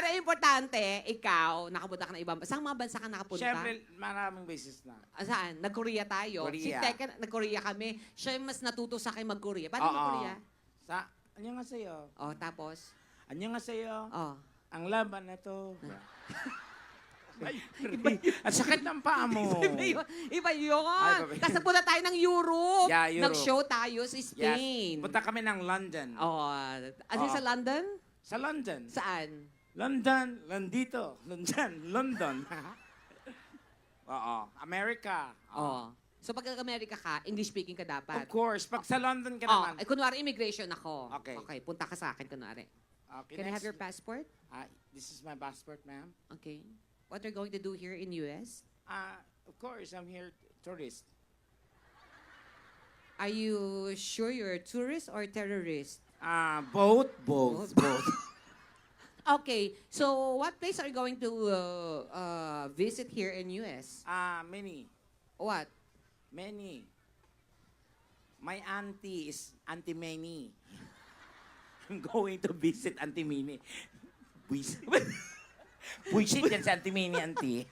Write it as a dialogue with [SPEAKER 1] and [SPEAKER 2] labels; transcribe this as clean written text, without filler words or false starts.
[SPEAKER 1] Pero importante, ikaw, nakapunta ka ng ibang bansa. Saan mga bansa ka nakapunta?
[SPEAKER 2] Siyempre, maraming beses na.
[SPEAKER 1] Saan? Nag-Korea tayo.
[SPEAKER 2] Korea.
[SPEAKER 1] Si Teka, nag-Korea kami. Siya yung mas natuto sa akin mag-Korea. Paano
[SPEAKER 2] Oo.
[SPEAKER 1] mag-Korea?
[SPEAKER 2] Anyo nga sa'yo.
[SPEAKER 1] Oh, tapos?
[SPEAKER 2] Anyo nga sa'yo.
[SPEAKER 1] Oh.
[SPEAKER 2] Ang laban na to. Ay, ang sakit ng paa mo.
[SPEAKER 1] Iba yun.
[SPEAKER 2] Ay, iba.
[SPEAKER 1] Tapos punta tayo ng Europe.
[SPEAKER 2] Yeah, Europe.
[SPEAKER 1] Nag-show tayo sa Spain.
[SPEAKER 2] Yes. Punta kami ng London.
[SPEAKER 1] Oh, ano
[SPEAKER 2] Oo.
[SPEAKER 1] sa London?
[SPEAKER 2] Sa London.
[SPEAKER 1] Saan?
[SPEAKER 2] London, Londito, London. Oo, America.
[SPEAKER 1] Oh. So pag Amerika ka, English speaking ka dapat.
[SPEAKER 2] Of course, pag sa London ka
[SPEAKER 1] Oh,
[SPEAKER 2] naman.
[SPEAKER 1] kunwari immigration ako.
[SPEAKER 2] Okay.
[SPEAKER 1] Okay, punta ka sa akin kunwari.
[SPEAKER 2] Okay,
[SPEAKER 1] Can I have
[SPEAKER 2] next.
[SPEAKER 1] your passport?
[SPEAKER 2] This is my passport, ma'am.
[SPEAKER 1] Okay. What are you going to do here in US?
[SPEAKER 2] Of course, I'm here tourist.
[SPEAKER 1] Are you sure you're a tourist or terrorist?
[SPEAKER 2] Both.
[SPEAKER 1] Okay, so what place are you going to visit here in US?
[SPEAKER 2] Many.
[SPEAKER 1] What?
[SPEAKER 2] Many. My auntie is Auntie Manny. I'm going to visit Auntie Manny. Buisit yan si Auntie Manny, auntie.